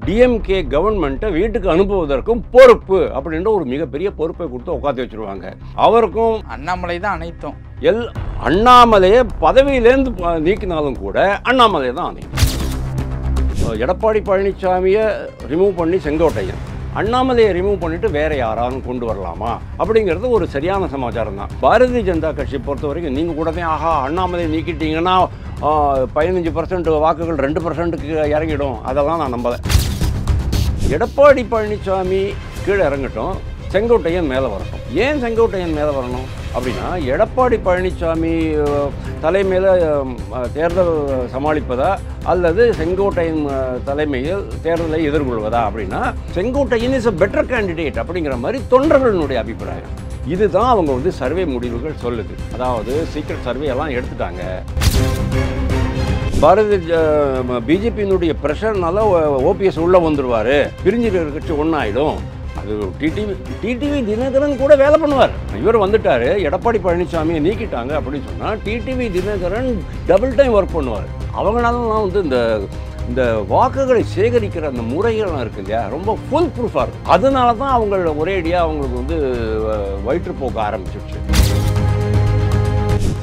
DMK கவர்மெண்ட்டை வீட்டுக்கு அனுப்புவதற்கும் பொறுப்பு அப்படின்ற ஒரு மிகப்பெரிய பொறுப்பை கொடுத்து உட்காந்து வச்சிருவாங்க. அவருக்கும் அண்ணாமலை தான் அனைத்தும். அண்ணாமலையை பதவியிலேருந்து நீக்கினாலும் கூட அண்ணாமலை தான் அனைத்தும். எடப்பாடி பழனிசாமியை ரிமூவ் பண்ணி செங்கோட்டையன், அண்ணாமலையை ரிமூவ் பண்ணிட்டு வேற யாராலும் கொண்டு வரலாமா அப்படிங்கிறது ஒரு சரியான சமாச்சாரம் தான். பாரதிய ஜனதா கட்சியை பொறுத்த வரைக்கும் நீங்கள் கூடவே ஆஹா அண்ணாமலையை நீக்கிட்டீங்கன்னா 15% வாக்குகள் 2%க்கு இறங்கிடும், அதெல்லாம் நான் நம்பலை. எடப்பாடி பழனிசாமி கீழே இறங்கட்டும், செங்கோட்டையன் மேலே வரட்டும். ஏன் செங்கோட்டையன் மேலே வரணும் அப்படின்னா, எடப்பாடி பழனிசாமி தலைமையில் தேர்தல் சமாளிப்பதா அல்லது செங்கோட்டையன் தலைமையில் தேர்தலை எதிர்கொள்வதா அப்படின்னா, Sengottaiyan is a better candidate அப்படிங்கிற மாதிரி தொண்டர்களுடைய அபிப்பிராயம். இதுதான் அவங்க சர்வே முடிவுகள் சொல்லுது. அதாவது சீக்ரெட் சர்வே எல்லாம் எடுத்துட்டாங்க. பிஜேபியினுடைய ப்ரெஷர்னால ஓபிஎஸ் உள்ளே வந்துடுவார், பிரிஞ்சிருக்கிற கட்சி ஒன்றாயிடும். அது டிடிவி தினகரன் கூட வேலை பண்ணுவார். இவர் வந்துட்டார், எடப்பாடி பழனிசாமியை நீக்கிட்டாங்க அப்படின்னு சொன்னால் TTV Dinakaran double time work பண்ணுவார். அவங்களாலாம் இந்த வாக்குகளை சேகரிக்கிற அந்த முறைகள்லாம் இருக்கு இல்லையா, ரொம்ப ஃபுல் ப்ரூஃபாக இருக்கும். அதனால தான் அவங்க ஒரேடியாக அவங்களுக்கு வயிற்றுப்போக்க ஆரம்பிச்சிடுச்சு.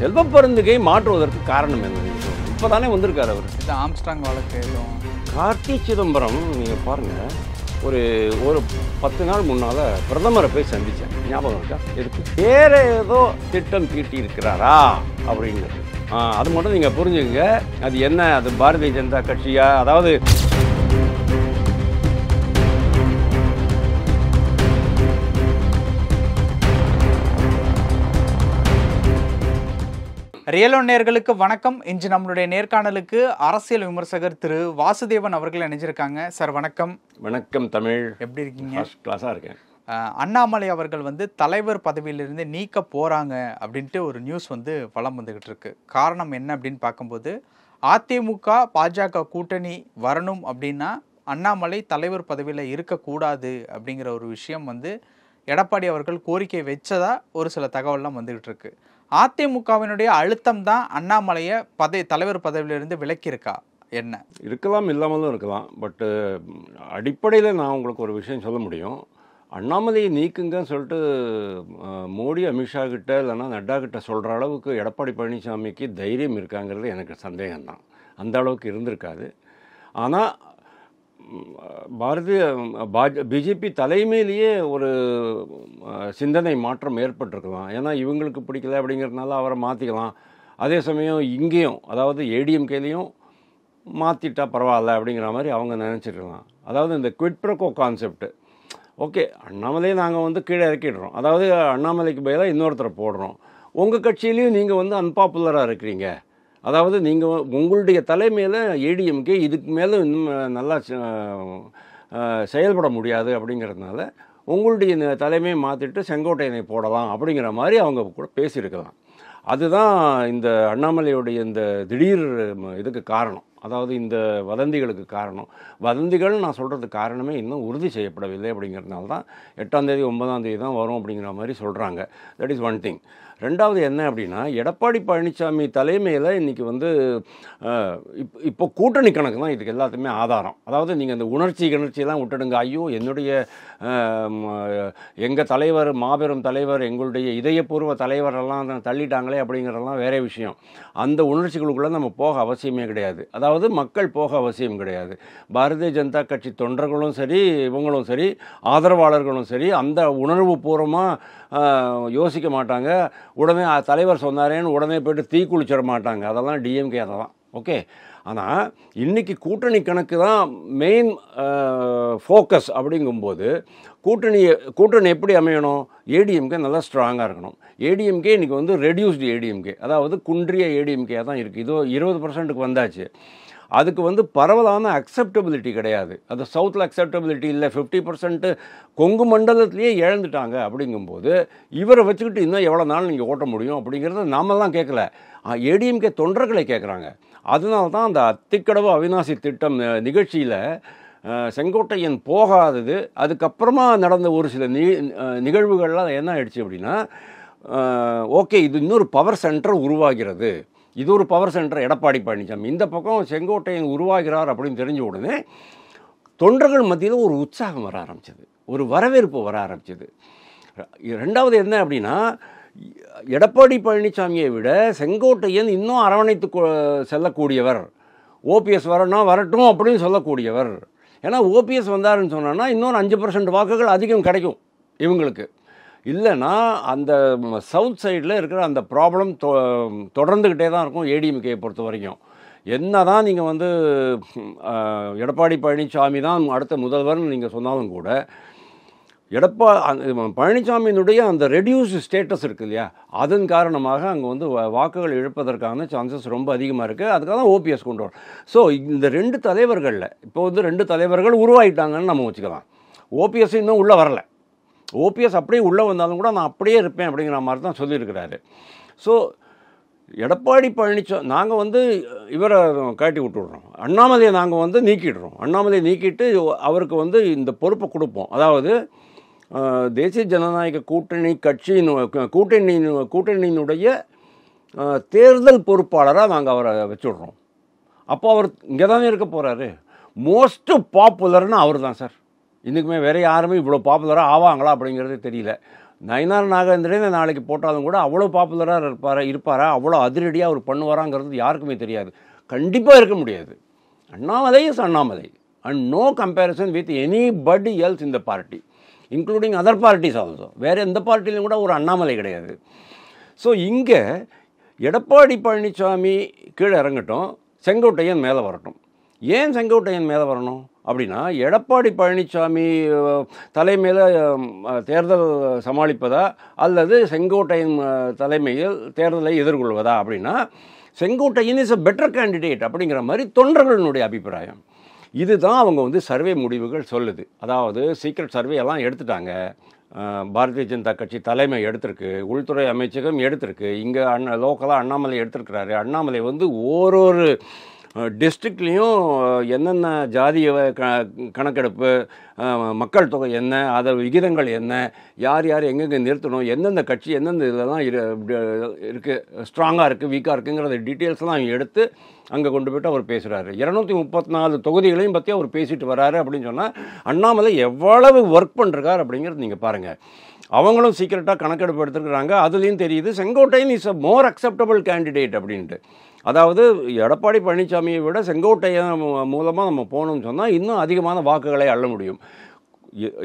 செல்வ பெருந்தகை மாற்றுவதற்கு காரணம் என்ன? இப்போ தானே வந்திருக்காரு அவர். இது ஆம்ஸ்ட்ராங் வழக்கு. கார்த்தி சிதம்பரம் நீங்கள் பாருங்கள், ஒரு 10 நாள் முன்னால் பிரதமரை போய் சந்தித்தேன், ஞாபகம் இருக்கா? இருக்கு வேற ஏதோ திட்டம் தீட்டி இருக்கிறாரா அப்படிங்கிறது. அது மட்டும் நீங்கள் புரிஞ்சுங்க. அது என்ன? அது பாரதிய ஜனதா கட்சியா? அதாவது ரியலோ நேயர்களுக்கு வணக்கம். இன்று நம்மளுடைய நேர்காணலுக்கு அரசியல் விமர்சகர் திரு வாசுதேவன் அவர்கள் இணைஞ்சிருக்காங்க. சார் வணக்கம். வணக்கம் தமிழ். எப்படி இருக்கீங்க? ஃபர்ஸ்ட் கிளாஸாக இருக்கேன். அண்ணாமலை அவர்கள் தலைவர் பதவியிலிருந்து நீக்க போகிறாங்க அப்படின்ட்டு ஒரு நியூஸ் வலம் வந்துக்கிட்டு இருக்கு. காரணம் என்ன அப்படின்னு பார்க்கும்போது, அதிமுக பாஜக கூட்டணி வரணும் அப்படின்னா அண்ணாமலை தலைவர் பதவியில் இருக்கக்கூடாது அப்படிங்கிற ஒரு விஷயம் எடப்பாடி அவர்கள் கோரிக்கை வச்சதா ஒரு சில தகவல்லாம் வந்துக்கிட்டு இருக்கு. அதிமுகவினுடைய அழுத்தம் தான் அண்ணாமலையை தலைவர் பதவியிலிருந்து விலக்கியிருக்கா என்ன? இருக்கலாம், இல்லாமலும் இருக்கலாம். பட்டு அடிப்படையில் நான் உங்களுக்கு ஒரு விஷயம் சொல்ல முடியும். அண்ணாமலையை நீக்குங்கன்னு சொல்லிட்டு மோடி அமித்ஷா கிட்ட இல்லைன்னா நட்டா கிட்ட சொல்கிற அளவுக்கு எடப்பாடி பழனிசாமிக்கு தைரியம் இருக்காங்கிறது எனக்கு சந்தேகம்தான். அந்த அளவுக்கு இருந்திருக்காது. ஆனால் பிஜேபி தலைமையிலேயே ஒரு சிந்தனை மாற்றம் ஏற்பட்டிருக்கலாம். ஏன்னா இவங்களுக்கு பிடிக்கல அப்படிங்கிறதுனால அவரை மாற்றிக்கலாம். அதே சமயம் இங்கேயும், அதாவது ஏடிஎம்கேலையும் மாற்றிட்டா பரவாயில்ல அப்படிங்கிற மாதிரி அவங்க நினச்சிருக்கலாம். அதாவது இந்த குவிட் ப்ரோகோ கான்செப்ட். ஓகே, அண்ணாமலையை நாங்கள் கீழே இறக்கிடுறோம், அதாவது அண்ணாமலைக்கு பதிலாக இன்னொருத்தரை போடுறோம். உங்கள் கட்சியிலையும் நீங்கள் அன்பாப்புலராக இருக்கிறீங்க, அதாவது நீங்கள் உங்களுடைய தலைமையில் ஏடிஎம்கே இதுக்கு மேலே இன்னும் நல்லா செயல்பட முடியாது அப்படிங்கிறதுனால உங்களுடைய தலைமையை மாற்றிட்டு செங்கோட்டையனை போடலாம் அப்படிங்கிற மாதிரி அவங்க கூட பேசியிருக்கலாம். அதுதான் இந்த அண்ணாமலையுடைய இந்த திடீர் இதுக்கு காரணம். அதாவது இந்த வதந்திகளுக்கு காரணம். வதந்திகள் நான் சொல்கிறதுக்கு காரணமே இன்னும் உறுதி செய்யப்படவில்லை அப்படிங்கிறதுனால தான் 8ஆம் தேதி 9ஆம் தேதி தான் வரும் அப்படிங்கிற மாதிரி சொல்கிறாங்க. That is one thing. ரெண்டாவது என்ன அப்படின்னா, எடப்பாடி பழனிசாமி தலைமையில் இன்றைக்கி இப்போ கூட்டணி கணக்கு தான் இதுக்கு எல்லாத்துக்குமே ஆதாரம். அதாவது நீங்கள் அந்த கிணர்ச்சியெல்லாம் விட்டுடுங்க. ஐயோ என்னுடைய எங்கள் தலைவர், மாபெரும் தலைவர், எங்களுடைய இதயபூர்வ தலைவரெல்லாம் தள்ளிட்டாங்களே அப்படிங்கிறதெல்லாம் வேற விஷயம். அந்த உணர்ச்சிகளுக்குள்ளே நம்ம போக அவசியமே கிடையாது. அதாவது மக்கள் போக அவசியம் கிடையாது. பாரதிய ஜனதா கட்சி தொண்டர்களும் சரி, இவங்களும் சரி, ஆதரவாளர்களும் சரி, அந்த உணர்வு பூர்வமாக யோசிக்க மாட்டாங்க. உடனே தலைவர் சொன்னாரேன்னு உடனே போய்ட்டு தீ குளிச்சிட மாட்டாங்க. அதெல்லாம் டிஎம்கே அதெல்லாம் ஓகே. ஆனால் இன்றைக்கி கூட்டணி கணக்கு தான் மெயின் ஃபோக்கஸ். அப்படிங்கும்போது கூட்டணி எப்படி அமையணும்? ஏடிஎம்கே நல்லா ஸ்ட்ராங்காக இருக்கணும். ஏடிஎம்கே இன்றைக்கி ரெடியூஸ்டு ஏடிஎம்கே, அதாவது குன்றிய ஏடிஎம்கே தான் இருக்குது. இதோ 20%க்கு வந்தாச்சு. அதுக்கு பரவலான அக்செப்டபிலிட்டி கிடையாது. அது சவுத்தில் அக்செப்டபிலிட்டி இல்லை. 50% கொங்கு மண்டலத்திலேயே இழந்துட்டாங்க. அப்படிங்கும்போது இவரை வச்சுக்கிட்டு இன்னும் எவ்வளோ நாள் நீங்கள் ஓட்ட முடியும் அப்படிங்கிறத நாமெல்லாம் கேட்கல, ஏடிஎம்கே தொண்டர்களை கேட்குறாங்க. அதனால தான் அந்த அத்திக்கடவு அவிநாசி திட்டம் நிகழ்ச்சியில் செங்கோட்டையன் போகாதது, அதுக்கப்புறமா நடந்த ஒரு சில நிகழ்வுகள்லாம் என்ன ஆயிடுச்சு அப்படின்னா, ஓகே இது இன்னொரு பவர் சென்டர் உருவாகிறது, இது ஒரு பவர் சென்டர் எடப்பாடி பழனிசாமி, இந்த பக்கம் செங்கோட்டையன் உருவாகிறார் அப்படின்னு தெரிஞ்ச உடனே தொண்டர்கள் மத்தியில் ஒரு உற்சாகம் வர ஆரம்பிச்சது, ஒரு வரவேற்பு வர ஆரம்பிச்சது. ரெண்டாவது என்ன அப்படின்னா, எடப்பாடி பழனிசாமியை விட செங்கோட்டையன் இன்னும் அரவணைத்து செல்லக்கூடியவர். ஓபிஎஸ் வரட்டும் அப்படின்னு சொல்லக்கூடியவர். ஏன்னா ஓபிஎஸ் வந்தாருன்னு சொன்னான்னா இன்னொரு 5% வாக்குகள் அதிகம் கிடைக்கும் இவங்களுக்கு. இல்லைன்னா அந்த சவுத் சைடில் இருக்கிற அந்த ப்ராப்ளம் தொடர்ந்துக்கிட்டே தான் இருக்கும் ஏடிஎம்கேயை பொறுத்த வரைக்கும். என்ன தான் நீங்கள் வந்து எடப்பாடி பழனிசாமி தான் அடுத்த முதல்வர்னு நீங்கள் சொன்னாலும் கூட, பழனிசாமியினுடைய அந்த ரெடியூஸ்டு ஸ்டேட்டஸ் இருக்குது இல்லையா, அதன் காரணமாக அங்கே வந்து வாக்குகள் இழப்பதற்கான சான்சஸ் ரொம்ப அதிகமாக இருக்குது. அதுக்காக தான் ஓபிஎஸ் கொண்டு வரும். ஸோ இந்த 2 தலைவர்களில் இப்போ வந்து 2 தலைவர்கள் உருவாயிட்டாங்கன்னு நம்ம வச்சுக்கலாம். ஓபிஎஸ் இன்னும் உள்ளே வரல. ஓபிஎஸ் அப்படியே உள்ளே வந்தாலும் கூட நான் அப்படியே இருப்பேன் அப்படிங்கிற மாதிரி தான் சொல்லியிருக்கிறாரு. ஸோ எடப்பாடி பழனிசாமி நாங்கள் வந்து இவரை காட்டி விட்டுடுறோம், அண்ணாமலையை நாங்கள் வந்து நீக்கிடுறோம். அண்ணாமலையை நீக்கிட்டு அவருக்கு வந்து இந்த பொறுப்பை கொடுப்போம். அதாவது தேசிய ஜனநாயக கூட்டணி கட்சியின் கூட்டணியினுடைய தேர்தல் பொறுப்பாளராக நாங்கள் அவரை வச்சுடுறோம். அப்போ அவர் இங்கே தானே இருக்க போகிறாரு. மோஸ்ட்டு பாப்புலர்னு அவர் தான் சார். இன்றைக்குமே வேறு யாருமே இவ்வளோ பாப்புலராக ஆவாங்களா அப்படிங்கிறது தெரியல. நயினார் நாகேந்திரன் நாளைக்கு போட்டாலும் கூட அவ்வளோ பாப்புலராக இருப்பாரா, அவ்வளோ அதிரடியாக அவர் பண்ணுவாராங்கிறது யாருக்குமே தெரியாது. கண்டிப்பாக இருக்க முடியாது. Annamalai is Annamalai and no comparison with anybody else in the party, including other parties also. வேறு எந்த பார்ட்டிலையும் கூட ஒரு அண்ணாமலை கிடையாது. ஸோ இங்கே எடப்பாடி பழனிசாமி கீழே இறங்கட்டும், செங்கோட்டையன் மேலே வரட்டும். ஏன் செங்கோட்டையன் மேலே வரணும் அப்படின்னா, எடப்பாடி பழனிசாமி தலைமையில் தேர்தல் சமாளிப்பதா அல்லது செங்கோட்டையன் தலைமையில் தேர்தலை எதிர்கொள்வதா அப்படின்னா, Sengottaiyan is a better candidate அப்படிங்கிற மாதிரி தொண்டர்களுடைய அபிப்பிராயம். இதுதான் அவங்க வந்து சர்வே முடிவுகள் சொல்லுது. அதாவது சீக்ரெட் சர்வே எல்லாம் எடுத்துட்டாங்க. பாரதிய ஜனதா கட்சி தலைமை எடுத்திருக்கு, உள்துறை அமைச்சகம் எடுத்திருக்கு, இங்கே லோக்கலாக அண்ணாமலை எடுத்திருக்கிறாரு. அண்ணாமலை வந்து ஓரொரு டிஸ்ட்ரிக்ட்லேயும் என்னென்ன ஜாதிய கணக்கெடுப்பு, மக்கள் தொகை என்ன, அதோட விகிதங்கள் என்ன, யார் யார் எங்கெங்கே நிறுத்தணும், எந்தெந்த கட்சி எந்தெந்த இதெல்லாம் இருக்குது, ஸ்ட்ராங்காக இருக்குது வீக்காக இருக்குங்கிறத டீட்டெயில்ஸ்லாம் அவங்க எடுத்து அங்கே கொண்டு போய்ட்டு அவர் பேசுகிறாரு. 234 தொகுதிகளையும் பற்றி அவர் பேசிட்டு வராரு. அப்படின்னு சொன்னால் அண்ணாமலை எவ்வளவு ஒர்க் பண்ணுறாரு அப்படிங்கிறது நீங்கள் பாருங்கள். அவங்களும் சீக்கிரட்டாக கணக்கெடுப்பு எடுத்துருக்குறாங்க. அதுலேயும் தெரியுது Sengottaiyan is a more acceptable candidate அப்படின்ட்டு. அதாவது எடப்பாடி பழனிசாமியை விட செங்கோட்டையன் மூலமாக நம்ம போகணும்னு சொன்னால் இன்னும் அதிகமான வாக்குகளை அள்ள முடியும்.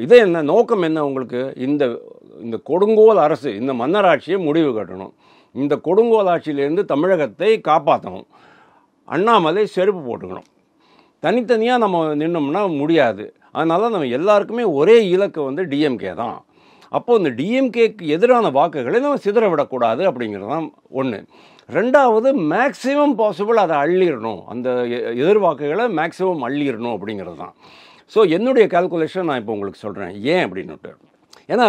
இதே என்ன நோக்கம் என்ன உங்களுக்கு? இந்த கொடுங்கோல் அரசு, இந்த மன்னராட்சியை முடிவு கட்டணும். இந்த கொடுங்கோல் ஆட்சியிலேருந்து தமிழகத்தை காப்பாற்றணும். அண்ணாமலை செருப்பு போட்டுக்கணும். தனித்தனியாக நம்ம நின்னோம்னா முடியாது. அதனால நம்ம எல்லாருக்குமே ஒரே இலக்கு வந்து டிஎம்கே தான். அப்போது இந்த டிஎம்கேக்கு எதிரான வாக்குகளை நம்ம சிதற விடக்கூடாது அப்படிங்கிறது தான் ஒன்று. ரெண்டாவது, மேக்ஸிமம் பாசிபிள் அதை அள்ளிடணும், அந்த எதிர்வாக்குகளை மேக்ஸிமம் அள்ளிடணும் அப்படிங்கிறது தான். ஸோ என்னுடைய கால்குலேஷன் நான் இப்போ உங்களுக்கு சொல்கிறேன். ஏன் அப்படின்னுட்டு, ஏன்னா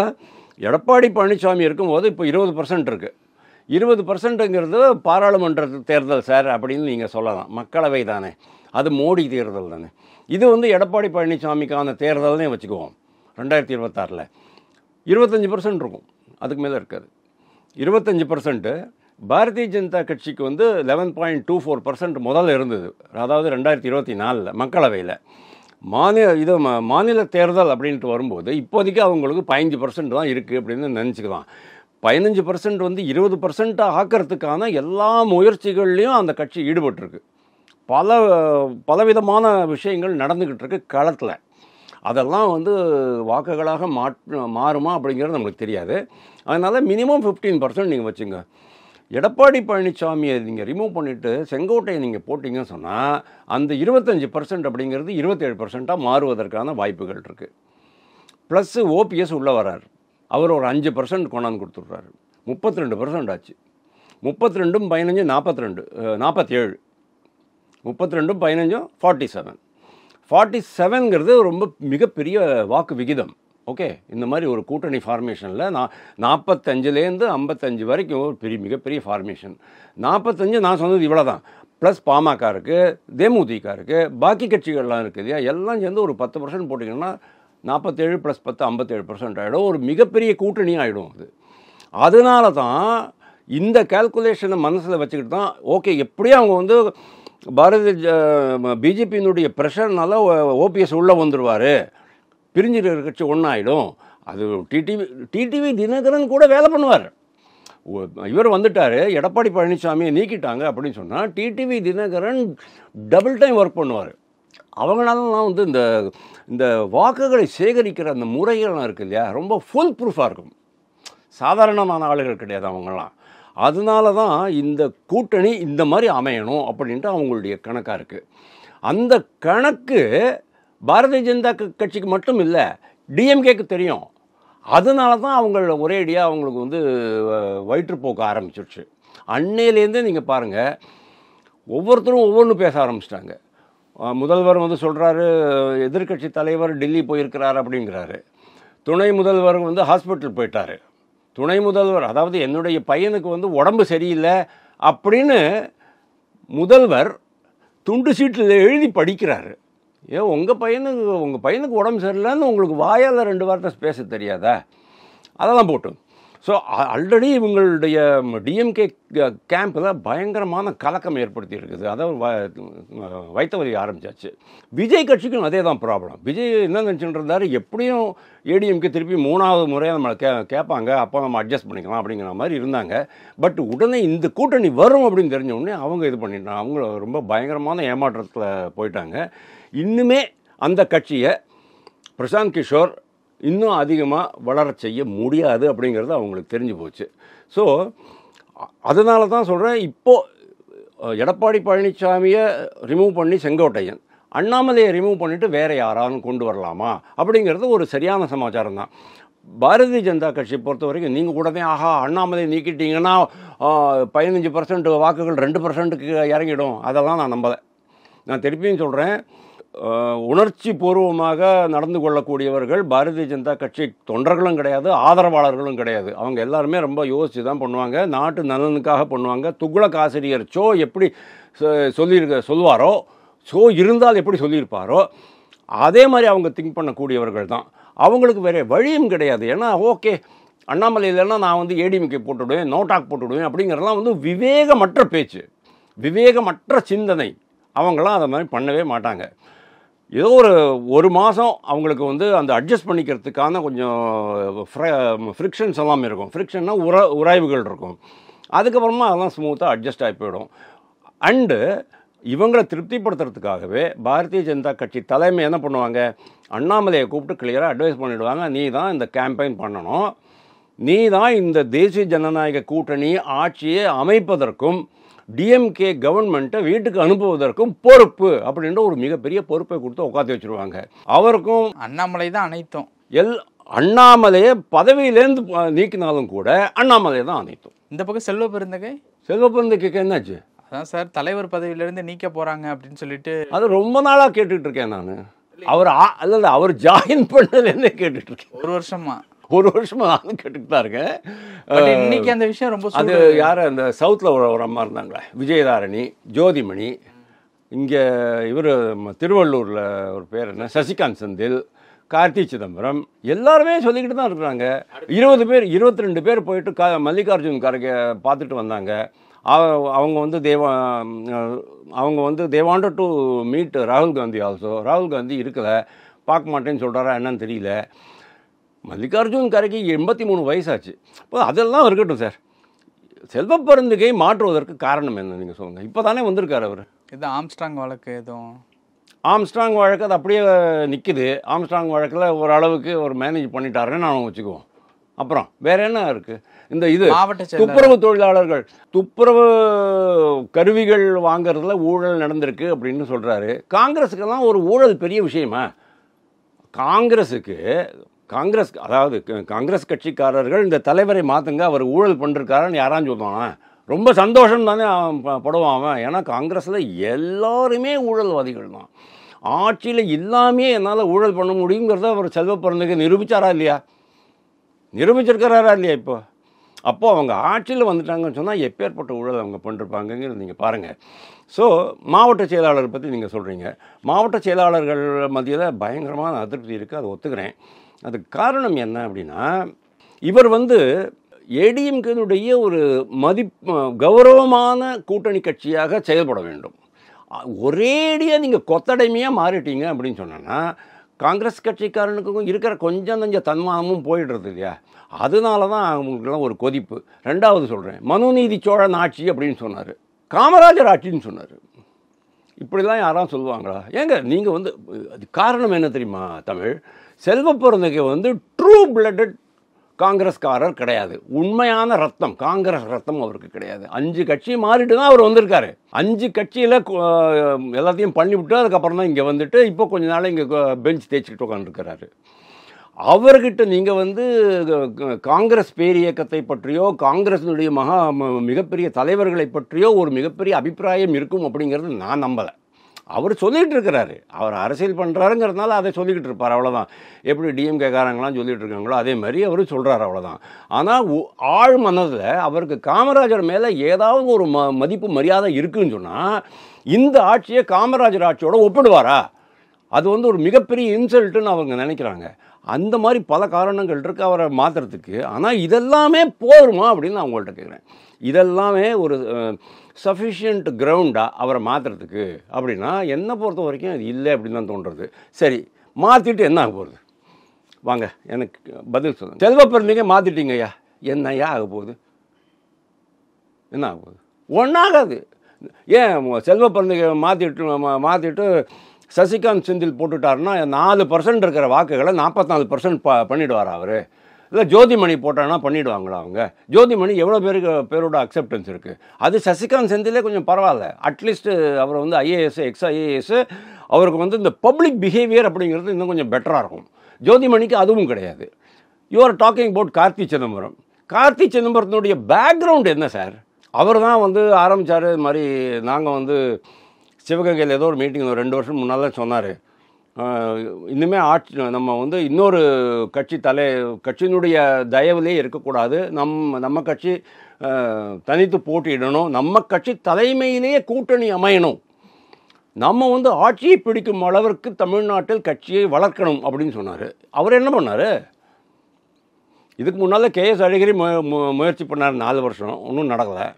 எடப்பாடி பழனிசாமி இருக்கும்போது இப்போ 20% இருக்குது. 20%ங்கிறது பாராளுமன்ற தேர்தல் சார் அப்படின்னு நீங்கள் சொல்லலாம். மக்களவை தானே, அது மோடி தேர்தல் தானே. இது வந்து எடப்பாடி பழனிசாமிக்கான தேர்தல்னே வச்சுக்குவோம். 2026 25% இருக்கும், அதுக்கு மேலே இருக்காது. 25% பாரதிய ஜனதா கட்சிக்கு வந்து 11.24% முதல்ல இருந்தது. அதாவது 2024 மக்களவையில். மாநில தேர்தல் அப்படின்ட்டு வரும்போது இப்போதைக்கு அவங்களுக்கு 15% தான் இருக்குது அப்படின்னு நினச்சிக்கலாம். 15% வந்து 20% ஆக்கிறதுக்கான எல்லா முயற்சிகள்லையும் அந்த கட்சி ஈடுபட்டிருக்கு. பலவிதமான விஷயங்கள் நடந்துக்கிட்டு இருக்கு களத்தில். அதெல்லாம் வந்து வாக்குகளாக மாறுமா அப்படிங்கிறது நம்மளுக்கு தெரியாது. அதனால் மினிமம் 15% நீங்கள் வச்சுங்க. எடப்பாடி பழனிசாமியை நீங்கள் ரிமூவ் பண்ணிவிட்டு செங்கோட்டையை நீங்கள் போட்டிங்கன்னு சொன்னால் அந்த 25% அப்படிங்கிறது 27% மாறுவதற்கான வாய்ப்புகள் இருக்குது. ப்ளஸ் ஓபிஎஸ் உள்ளே வரார். அவர் ஒரு 5% கொண்டாந்து கொடுத்துட்றாரு. 32% ஆச்சு. 32 15 47. 32 15 47. 47ங்கிறது ரொம்ப மிகப்பெரிய வாக்கு விகிதம். ஓகே, இந்த மாதிரி ஒரு கூட்டணி ஃபார்மேஷனில் 45லேருந்து 55 வரைக்கும் ஒரு மிகப்பெரிய ஃபார்மேஷன். 45 நான் சொன்னது இவ்வளோ தான். ப்ளஸ் பாமக இருக்குது, தேமுதிக இருக்குது, பாக்கி கட்சிகள்லாம் இருக்குது இல்லையா, எல்லாம் சேர்ந்து ஒரு 10% போட்டிங்கன்னா 47 + 10 57% ஆகிடும். ஒரு மிகப்பெரிய கூட்டணி ஆகிடும் அது. அதனால தான் இந்த கால்குலேஷனை மனசில் வச்சுக்கிட்டு தான் ஓகே எப்படியும் அவங்க வந்து பிஜேபியினுடைய ப்ரெஷர்னால ஓபிஎஸ் உள்ளே வந்துடுவார், பிரிஞ்சிருக்கிற கட்சி ஒன்றாயிடும். அது டிடிவி தினகரன் கூட வேலை பண்ணுவார். இவர் வந்துட்டார், எடப்பாடி பழனிசாமியை நீக்கிட்டாங்க அப்படின்னு சொன்னால் TTV Dinakaran double time work பண்ணுவார். அவங்களாலாம் வந்து இந்த வாக்குகளை சேகரிக்கிற அந்த முறைகள்லாம் இருக்குது இல்லையா, ரொம்ப ஃபுல் ப்ரூஃபாக இருக்கும். சாதாரணமான ஆளுகள் கிடையாது அவங்களாம். அதனால தான் இந்த கூட்டணி இந்த மாதிரி அமையணும் அப்படின்ட்டு அவங்களுடைய கணக்காக இருக்குது. அந்த கணக்கு பாரதிய ஜனதா கட்சிக்கு மட்டும் இல்லை, டிஎம்கேக்கு தெரியும். அதனால தான் அவங்கள ஒரேடியாக அவங்களுக்கு வந்து வயிற்றுப்போக்க ஆரம்பிச்சிருச்சு. அன்னையிலேருந்தே நீங்கள் பாருங்கள், ஒவ்வொருத்தரும் ஒவ்வொன்று பேச ஆரம்பிச்சிட்டாங்க. முதல்வர் வந்து சொல்கிறாரு, எதிர்க்கட்சி தலைவர் டெல்லி போயிருக்கிறார் அப்படிங்கிறாரு. துணை முதல்வர் வந்து ஹாஸ்பிட்டல் போயிட்டார். துணை முதல்வர், அதாவது என்னுடைய பையனுக்கு வந்து உடம்பு சரியில்லை அப்படின்னு முதல்வர் துண்டு சீட்டில் எழுதி படிக்கிறாரு. ஏன் உங்கள் பையனுக்கு உடம்பு சரியில்லைன்னு உங்களுக்கு வாயால் 2 வார்த்தை பேச தெரியாதா? அதெல்லாம் போட்டு. ஸோ ஆல்ரெடி இவங்களுடைய டிஎம்கே கேம்பில் பயங்கரமான கலக்கம் ஏற்படுத்தி இருக்குது. அதாவது வைத்த வலி ஆரம்பிச்சாச்சு. விஜய் கட்சிக்கும் அதே தான் ப்ராப்ளம். விஜய் என்ன நினச்சிட்டு இருந்தார், எப்படியும் ஏடிஎம்கே திருப்பி 3வது முறையாக நம்மளை கேட்பாங்க, அப்போ நம்ம அட்ஜஸ்ட் பண்ணிக்கலாம் அப்படிங்கிற மாதிரி இருந்தாங்க. பட் உடனே இந்த கூட்டணி வரும் அப்படின்னு தெரிஞ்ச உடனே அவங்க இது பண்ணிட்டாங்க. அவங்க ரொம்ப பயங்கரமான ஏமாற்றத்தில் போயிட்டாங்க. இன்னுமே அந்த கட்சியை பிரசாந்த் கிஷோர் இன்னும் அதிகமாக வளர செய்ய முடியாது அப்படிங்கிறது அவங்களுக்கு தெரிஞ்சு போச்சு. ஸோ அதனால தான் சொல்கிறேன், இப்போது எடப்பாடி பழனிசாமியை ரிமூவ் பண்ணி செங்கோட்டையன், அண்ணாமலையை ரிமூவ் பண்ணிவிட்டு வேறு யாராலும் கொண்டு வரலாமா அப்படிங்கிறது ஒரு சரியான சமாச்சாரம் தான். பாரதிய ஜனதா கட்சியை பொறுத்த வரைக்கும் நீங்கள் கூட தான் அண்ணாமலை நீக்கிட்டீங்கன்னா 15% வாக்குகள் 2%க்கு இறங்கிடும். அதெல்லாம் நான் நம்பலை. நான் திருப்பியும் சொல்கிறேன், உணர்ச்சி பூர்வமாக நடந்து கொள்ளக்கூடியவர்கள் பாரதிய ஜனதா கட்சி தொண்டர்களும் கிடையாது, ஆதரவாளர்களும் கிடையாது. அவங்க எல்லாருமே ரொம்ப யோசித்து தான் பண்ணுவாங்க, நாட்டு நலனுக்காக பண்ணுவாங்க. துக்ளக் ஆசிரியர் சோ எப்படி சொல்லுவாரோ, சோ இருந்தால் எப்படி சொல்லியிருப்பாரோ அதே மாதிரி அவங்க திங்க் பண்ணக்கூடியவர்கள் தான். அவங்களுக்கு வேறு வழியும் கிடையாது. ஏன்னா ஓகே, அண்ணாமலை இல்லைன்னா நான் வந்து ஏடிஎம்கே போட்டுவிடுவேன், நோட்டாக் போட்டுவிடுவேன் அப்படிங்கிறதெல்லாம் வந்து விவேகமற்ற பேச்சு, விவேகமற்ற சிந்தனை. அவங்களாம் அதை மாதிரி பண்ணவே மாட்டாங்க. ஏதோ ஒரு மாதம் அவங்களுக்கு வந்து அந்த அட்ஜஸ்ட் பண்ணிக்கிறதுக்கான கொஞ்சம் ஃப்ரிக்ஷன்ஸ் எல்லாம் இருக்கும். ஃப்ரிக்ஷன்னா உராய்வுகள் இருக்கும். அதுக்கப்புறமா அதெல்லாம் ஸ்மூத்தாக அட்ஜஸ்ட் ஆகி போயிடும். அண்டு இவங்களை திருப்திப்படுத்துறதுக்காகவே பாரதிய ஜனதா கட்சி தலைமை என்ன பண்ணுவாங்க, அண்ணாமலையை கூப்பிட்டு கிளியராக அட்வைஸ் பண்ணிவிடுவாங்க, நீ தான் இந்த கேம்பெயின் பண்ணணும், நீ தான் இந்த தேசிய ஜனநாயக கூட்டணி ஆட்சியை அமைப்பதற்கும் டிஎம்கே கவர்மெண்ட்டை வீட்டுக்கு அனுப்புவதற்கும் பொறுப்பு அப்படின்ற ஒரு மிகப்பெரிய பொறுப்பை கொடுத்து உட்காந்து வச்சுருவாங்க. அவருக்கும் அண்ணாமலை தான் அனைத்தும். அண்ணாமலையை பதவியிலேருந்து நீக்கினாலும் கூட அண்ணாமலையை தான் அனைத்தும். இந்த பக்கம் செல்வ பெருந்தகை என்னாச்சு? அதான் சார், தலைவர் பதவியிலேருந்து நீக்க போகிறாங்க அப்படின்னு சொல்லிட்டு அது ரொம்ப நாளாக கேட்டுட்டு இருக்கேன் நான். அவர் ஜாயின் பண்ணதுலேருந்தே கேட்டுட்டு இருக்கேன். 1 வருஷமா நானும் கேட்டுட்டு தான் இருக்கேன். இன்னைக்கு அந்த விஷயம் ரொம்ப அது யார், அந்த சவுத்தில் ஒரு அம்மா இருந்தாங்களே, விஜயதாரணி, ஜோதிமணி, இங்கே இவர் திருவள்ளூரில் ஒரு பேர் என்ன, சசிகாந்த் செந்தில், கார்த்தி சிதம்பரம், எல்லாருமே சொல்லிக்கிட்டு தான் இருக்கிறாங்க. 20 பேர் 22 பேர் போயிட்டு மல்லிகார்ஜுன் கார்கே பார்த்துட்டு வந்தாங்க. அவங்க வந்து தே வாண்டட் டு மீட் ராகுல் காந்தி ஆல்சோ. ராகுல் காந்தி இருக்கலை, பார்க்க மாட்டேன்னு சொல்கிறாரா என்னன்னு தெரியல. மல்லிகார்ஜுன் கார்கே 83 வயசாச்சு. இப்போ அதெல்லாம் இருக்கட்டும் சார். செல்வ பெருந்தகை மாற்றுவதற்கு காரணம் என்ன நீங்கள் சொல்லுங்கள். இப்போ தானே வந்திருக்கார் அவர். இது ஆம்ஸ்ட்ராங் வழக்கு, எதுவும் ஆம்ஸ்ட்ராங் வழக்கு அது அப்படியே நிற்குது. ஆம்ஸ்ட்ராங் வழக்கில் ஓரளவுக்கு ஒரு மேனேஜ் பண்ணிட்டாருன்னு நான் வச்சுக்குவோம். அப்புறம் வேற என்ன இருக்குது? இந்த இது துப்புரவு தொழிலாளர்கள் துப்புரவு கருவிகள் வாங்கிறதுல ஊழல் நடந்திருக்கு அப்படின்னு சொல்கிறாரு. காங்கிரஸுக்கெல்லாம் ஒரு ஊழல் பெரிய விஷயமா? அதாவது காங்கிரஸ் கட்சிக்காரர்கள் இந்த தலைவரை மாற்றுங்க, அவர் ஊழல் பண்ணிருக்காருன்னு யாரான்னு சொல்லுவாங்க. ரொம்ப சந்தோஷம் தானே படுவான் அவன். ஏன்னா காங்கிரஸில் எல்லாருமே ஊழல்வாதிகள் தான். ஆட்சியில் இல்லாமே என்னால் ஊழல் பண்ண முடியுங்கிறத அவர் செல்வ பெருந்தகை நிரூபித்தாரா இல்லையா? நிரூபிச்சிருக்கிறாரா இல்லையா? அப்போது அவங்க ஆட்சியில் வந்துட்டாங்கன்னு சொன்னால் எப்பேற்பட்ட ஊழல் அவங்க பண்ணிருப்பாங்கங்கிறது நீங்கள் பாருங்கள். ஸோ மாவட்ட செயலாளர் பற்றி நீங்கள் சொல்கிறீங்க. மாவட்ட செயலாளர்கள் மத்தியில் பயங்கரமான அதிருப்தி இருக்குது, அதை ஒத்துக்கிறேன். அதுக்கு காரணம் என்ன அப்படின்னா, இவர் வந்து ஏடிஎம்கேனுடைய ஒரு கௌரவமான கூட்டணி கட்சியாக செயல்பட வேண்டும். ஒரேடியாக நீங்கள் கொத்தடைமையாக மாறிட்டீங்க அப்படின்னு சொன்னோன்னா காங்கிரஸ் கட்சிக்காரனுக்கும் இருக்கிற கொஞ்சம் கொஞ்சம் தன்மானமும் போயிடுறது இல்லையா? அதனால தான் அவங்களுக்குலாம் ஒரு கொதிப்பு. ரெண்டாவது சொல்கிறேன், மனுநீதி சோழன் ஆட்சி அப்படின்னு சொன்னார், காமராஜர் ஆட்சின்னு சொன்னார். இப்படிலாம் யாராவது சொல்லுவாங்களா? ஏங்க நீங்கள் வந்து அது காரணம் என்ன தெரியுமா? தமிழ் செல்வ பிறந்தகை வந்து ட்ரூ பிளட்டட் காங்கிரஸ்காரர் கிடையாது. உண்மையான ரத்தம், காங்கிரஸ் ரத்தம் அவருக்கு கிடையாது. 5 கட்சி மாறிட்டு தான் அவர் வந்திருக்காரு. 5 கட்சியில் எல்லாத்தையும் பண்ணிவிட்டு அதுக்கப்புறம் தான் இங்கே வந்துட்டு இப்போ கொஞ்ச நாள் இங்கே பெஞ்ச் தேய்ச்சிக்கிட்டு உட்காந்துருக்கிறாரு. அவர்கிட்ட நீங்கள் வந்து காங்கிரஸ் பேரியக்கத்தை பற்றியோ காங்கிரஸினுடைய மிகப்பெரிய தலைவர்களை பற்றியோ ஒரு மிகப்பெரிய அபிப்பிராயம் இருக்கும் அப்படிங்கிறது நான் நம்பலை. அவர் சொல்லிகிட்டு இருக்கிறாரு, அவர் அரசியல் பண்ணுறாருங்கிறதுனால அதை சொல்லிக்கிட்டு இருப்பார், அவ்வளோதான். எப்படி டிஎம்கேக்காரங்களாம் சொல்லிகிட்டு இருக்காங்களோ அதே மாதிரி அவர் சொல்கிறார், அவ்வளோதான். ஆனால் ஆழ் மனதில் அவருக்கு காமராஜர் மேலே ஏதாவது ஒரு மதிப்பு மரியாதை இருக்குதுன்னு சொன்னால் இந்த ஆட்சியை காமராஜர் ஆட்சியோட ஒப்பிடுவாரா? அது வந்து ஒரு மிகப்பெரிய இன்சல்ட்டுன்னு அவங்க நினைக்கிறாங்க. அந்த மாதிரி பல காரணங்கள் இருக்குது அவரை மாற்றுறதுக்கு. ஆனால் இதெல்லாமே போருமா அப்படின்னு நான் உங்கள்கிட்ட கேட்குறேன். இதெல்லாமே ஒரு சஃபிஷியன்ட் கிரவுண்டாக அவரை மாற்றுறதுக்கு அப்படின்னா என்னை பொறுத்த வரைக்கும் அது இல்லை அப்படின்னு தான் தோன்றுறது. சரி, மாற்றிட்டு என்ன ஆக போகுது? வாங்க எனக்கு பதில் சொல்லுங்கள். செல்வ பிறந்தகை மாற்றிட்டீங்க ஐயா, என்னையா ஆக போகுது? என்ன ஆக போகுது? ஒன்றாகாது. ஏன் செல்வ பிறந்தகை மாற்றிட்டு சசிகாந்த் செந்தில் போட்டுட்டாருன்னா 4% இருக்கிற வாக்குகளை 44% பண்ணிவிடுவார் அவர். இல்லை ஜோதிமணி போட்டான்னா பண்ணிவிடுவாங்களா அவங்க? ஜோதிமணி எவ்வளோ பேரோட அக்செப்டன்ஸ் இருக்குது? அது சசிகாந்த் செந்திலே கொஞ்சம் பரவாயில்ல. அட்லீஸ்ட்டு அவர் வந்து ஐஏஎஸ் எக்ஸ் ஐஏஎஸ், அவருக்கு வந்து இந்த பப்ளிக் பிஹேவியர் அப்படிங்கிறது இன்னும் கொஞ்சம் பெட்டராக இருக்கும். ஜோதிமணிக்கு அதுவும் கிடையாது. You are talking about Karthi Chidambaram. Karthi சிதம்பரத்தினுடைய பேக்ரவுண்ட் என்ன சார்? அவர் தான் வந்து ஆரம்பித்தார். இது மாதிரி நாங்கள் வந்து சிவகங்கையில் ஏதோ ஒரு மீட்டிங் 2 வருஷம் முன்னால் சொன்னார், இன்னுமே ஆட்சி நம்ம வந்து இன்னொரு கட்சியினுடைய தயவுலேயே இருக்கக்கூடாது, நம்ம கட்சி தனித்து போட்டியிடணும், நம்ம கட்சி தலைமையிலேயே கூட்டணி அமையணும், நம்ம வந்து ஆட்சியை பிடிக்கும் அளவிற்கு தமிழ்நாட்டில் கட்சியை வளர்க்கணும் அப்படின்னு சொன்னார். அவர் என்ன பண்ணார்? இதுக்கு முன்னால் கேஎஸ் அழகிரி முயற்சி பண்ணார் 4 வருஷம், ஒன்றும் நடக்கலை.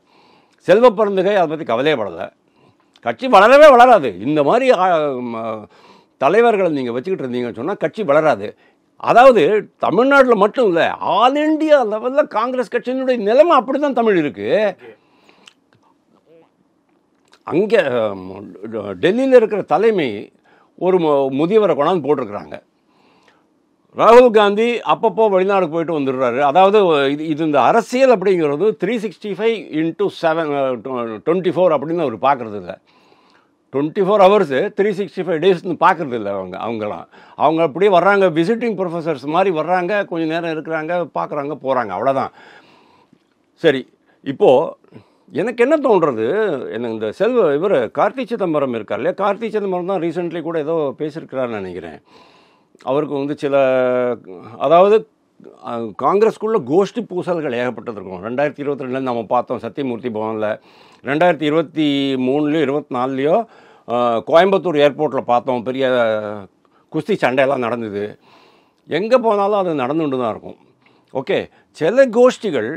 செல்வ பிறந்தகை அதை பற்றி கவலையப்படலை. கட்சி வளரவே வளராது. இந்த மாதிரி தலைவர்களை நீங்கள் வச்சுக்கிட்டு இருந்தீங்கன்னு சொன்னால் கட்சி வளராது. அதாவது தமிழ்நாட்டில் மட்டும் இல்லை, ஆல் இண்டியா லெவலில் காங்கிரஸ் கட்சியினுடைய நிலைமை அப்படி தான் தமிழ் இருக்குது. அங்கே டெல்லியில் இருக்கிற தலைமை ஒரு முதியவரை கொண்டாந்து போட்டிருக்கிறாங்க. ராகுல் காந்தி அப்பப்போ வெளிநாடு போயிட்டு வந்துடுறாரு. அதாவது இது இந்த அரசியல் அப்படிங்கிறது 365x7/24 அப்படின்னு அவர் பார்க்குறது இல்லை. 24 hours 365 daysன்னு பார்க்குறது இல்லை அவங்க அப்படியே வர்றாங்க, விசிட்டிங் ப்ரொஃபஸர்ஸ் மாதிரி வர்றாங்க, கொஞ்சம் நேரம் இருக்கிறாங்க, பார்க்குறாங்க, போகிறாங்க, அவ்வளோதான். சரி, இப்போது எனக்கு என்ன தோன்றது, எனக்கு இந்த இவர் கார்த்தி சிதம்பரம் இருக்கார் இல்லையா, கார்த்தி சிதம்பரம் தான் ரீசெண்ட்லி கூட ஏதோ பேசியிருக்கிறாருன்னு நினைக்கிறேன். அவருக்கு வந்து அதாவது காங்கிரஸ்குள்ளே கோஷ்டி பூசல்கள் ஏகப்பட்டது இருக்கும். 2022 நம்ம பார்த்தோம் சத்தியமூர்த்தி பவனில், 2023 24 கோயம்புத்தூர் ஏர்போர்ட்டில் பார்த்தோம், பெரிய குஸ்தி சண்டையெல்லாம் நடந்தது. எங்கே போனாலும் அது நடந்துகிட்டு தான் இருக்கும். ஓகே, சில கோஷ்டிகள்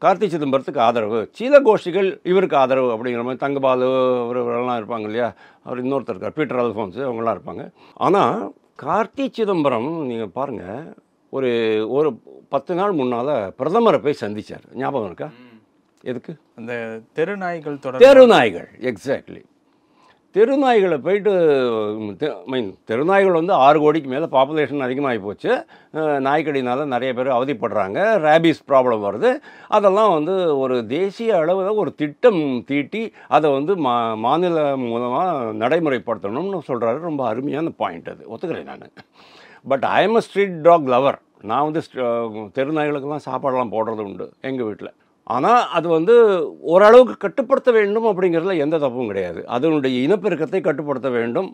கார்த்தி சிதம்பரத்துக்கு ஆதரவு, சில கோஷ்டிகள் இவருக்கு ஆதரவு அப்படிங்கிற மாதிரி தங்கபாலு இவரெல்லாம் இருப்பாங்க இல்லையா, அவர் இன்னொருத்தர் இருக்கார் பீட்டர் அல்ஃபோன்ஸ், அவங்களாம் இருப்பாங்க. ஆனால் கார்த்தி சிதம்பரம் நீங்கள் பாருங்கள், ஒரு 10 நாள் முன்னால் பிரதமரை போய் சந்தித்தார், ஞாபகம் இருக்கா? எதுக்கு? அந்த தெருநாய்கள் எக்ஸாக்ட்லி. தெருநாய்களை போயிட்டு தெருநாய்கள் வந்து 6 கோடிக்கு மேலே பாப்புலேஷன் அதிகமாகி போச்சு. நாய்க்கடினால் நிறைய பேர் அவதிப்படுறாங்க, ரேபிஸ் ப்ராப்ளம் வருது. அதெல்லாம் வந்து ஒரு தேசிய அளவில் ஒரு திட்டம் தீட்டி அதை வந்து மாநில மூலமாக நடைமுறைப்படுத்தணும்னு சொல்கிறாரு. ரொம்ப அருமையான பாயிண்ட் அது, ஒத்துக்கிறேன் நான். But I am a street dog lower. நான் வந்து தெருநாய்களுக்கெல்லாம் சாப்பாடெல்லாம் போடுறது உண்டு எங்கள் வீட்டில். ஆனால் அது வந்து ஓரளவுக்கு கட்டுப்படுத்த வேண்டும் அப்படிங்கிறதுல எந்த தப்பும் கிடையாது. அதனுடைய இனப்பெருக்கத்தை கட்டுப்படுத்த வேண்டும்.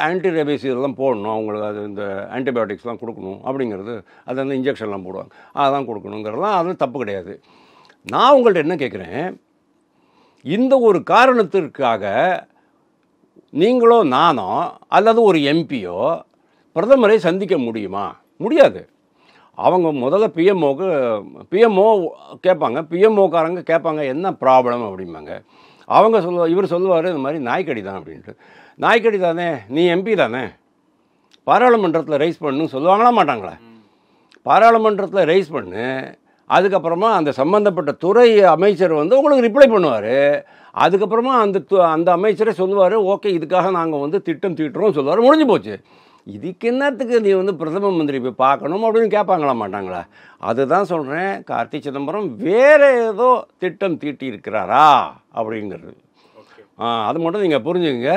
ஆன்டி ரேபிஸ் இதெல்லாம் போடணும், அவங்களுக்கு அது இந்த ஆன்டிபயோட்டிக்ஸ்லாம் கொடுக்கணும் அப்படிங்கிறது, அது அந்த இன்ஜெக்ஷன்லாம் போடுவாங்க, அதெல்லாம் கொடுக்கணுங்கிறதுலாம் அது தப்பு கிடையாது. நான் உங்கள்கிட்ட என்ன கேட்குறேன், இந்த ஒரு காரணத்திற்காக நீங்களோ நானோ அல்லது ஒரு எம்பியோ பிரதமரை சந்திக்க முடியுமா? முடியாது. அவங்க முதல்ல பிஎம்ஓ கேட்பாங்க, பிஎம்ஓக்காரங்க கேட்பாங்க என்ன ப்ராப்ளம் அப்படிம்பாங்க. இவர் சொல்லுவார் இந்த மாதிரி நாய்க்கடி தான் அப்படின்ட்டு. நாய்க்கடி தானே, நீ எம்பி தானே, பாராளுமன்றத்தில் ரைஸ் பண்ணு சொல்லுவாங்களா மாட்டாங்களா? பாராளுமன்றத்தில் ரைஸ் பண்ணு, அதுக்கப்புறமா அந்த சம்மந்தப்பட்ட துறை அமைச்சர் வந்து உங்களுக்கு ரிப்ளை பண்ணுவார். அதுக்கப்புறமா அந்த அமைச்சரே சொல்லுவார், ஓகே இதுக்காக நாங்கள் வந்து திட்டம் தீட்டுறோம் சொல்லுவார், முடிஞ்சு போச்சு. இதுக்கு என்னத்துக்கு நீ வந்து பிரதம மந்திரி போய் பார்க்கணும் அப்படின்னு கேட்பாங்களா மாட்டாங்களா? அதுதான் சொல்கிறேன், கார்த்தி சிதம்பரம் வேறு ஏதோ திட்டம் தீட்டி இருக்கிறாரா அப்படிங்கிறது. அது மட்டும் நீங்கள் புரிஞ்சுங்க.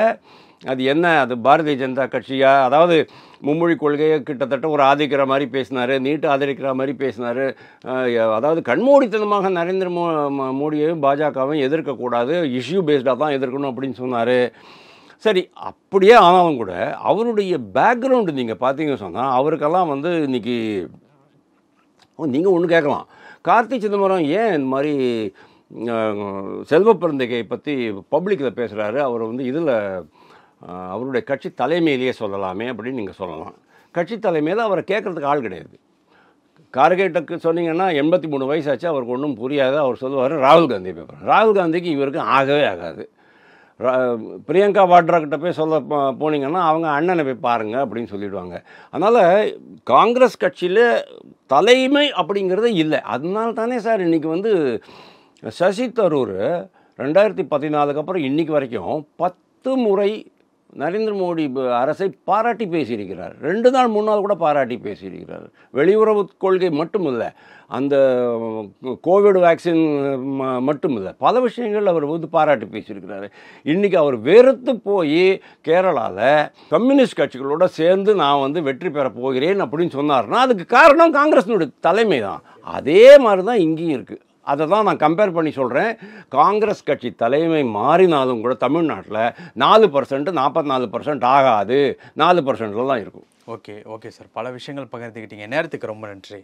அது என்ன, அது பாரதிய ஜனதா கட்சியா? அதாவது மும்மொழி கொள்கையை கிட்டத்தட்ட ஒரு ஆதரிக்கிற மாதிரி பேசினார், நீட்டு ஆதரிக்கிற மாதிரி பேசினார். அதாவது கண்மூடித்தனமாக நரேந்திர மோடியையும் பாஜகவையும் எதிர்க்கக்கூடாது, இஷ்யூ பேஸ்டாக தான் எதிர்க்கணும் அப்படின்னு சொன்னார். சரி, அப்படியே ஆனாலும் கூட அவருடைய பேக்ரவுண்டு நீங்கள் பார்த்தீங்கன்னு சொன்னால் அவருக்கெல்லாம் வந்து இன்றைக்கி நீங்கள் ஒன்று கேட்கலாம், கார்த்தி சிதம்பரம் ஏன் இந்த மாதிரி செல்வ பிறந்தகை பற்றி பப்ளிக்கில் பேசுகிறாரு, அவர் வந்து இதில் அவருடைய கட்சி தலைமையிலேயே சொல்லலாமே அப்படின்னு நீங்கள் சொல்லலாம். கட்சி தலைமையில் அவரை கேட்குறதுக்கு ஆள் கிடையாது. கார்கேட்டுக்கு சொன்னீங்கன்னா 83 வயசாச்சு, அவருக்கு ஒன்றும் புரியாது. அவர் சொல்லுவார் ராகுல் காந்தி பேப்பர். ராகுல் காந்திக்கு இவருக்கு ஆகவே ஆகாது. பிரியங்கா வாட்ரா கிட்ட போய் சொல்ல போனீங்கன்னா அவங்க அண்ணனை போய் பாருங்கள் அப்படின்னு சொல்லிவிடுவாங்க. அதனால் காங்கிரஸ் கட்சியில் தலைமை அப்படிங்கிறதே இல்லை. அதனால தானே சார் இன்றைக்கி வந்து சசி தரூர் 2014 அப்புறம் இன்றைக்கி வரைக்கும் 10 முறை நரேந்திர மோடி அரசை பாராட்டி பேசியிருக்கிறார். 2 நாள் 3 நாள் கூட பாராட்டி பேசியிருக்கிறார். வெளியுறவு கொள்கை மட்டும் இல்லை, அந்த கோவிட் வேக்சின் மட்டும் இல்லை, பல விஷயங்கள் அவர் வந்து பாராட்டி பேசியிருக்கிறார். இன்றைக்கி அவர் வெறுத்து போய் கேரளாவில் கம்யூனிஸ்ட் கட்சிகளோடு சேர்ந்து நான் வந்து வெற்றி பெற போகிறேன் அப்படின்னு சொன்னார்னா அதுக்கு காரணம் காங்கிரஸினுடைய தலைமை தான். அதே மாதிரி தான் இங்கேயும் இருக்குது. அதை தான் நான் கம்பேர் பண்ணி சொல்கிறேன். காங்கிரஸ் கட்சி தலைமை மாறினாலும் கூட தமிழ்நாட்டில் 4% 44% ஆகாது, 4%ல தான் இருக்கும். ஓகே சார், பல விஷயங்கள் பகிர்ந்துக்கிட்டீங்க. நேரத்துக்கு ரொம்ப நன்றி.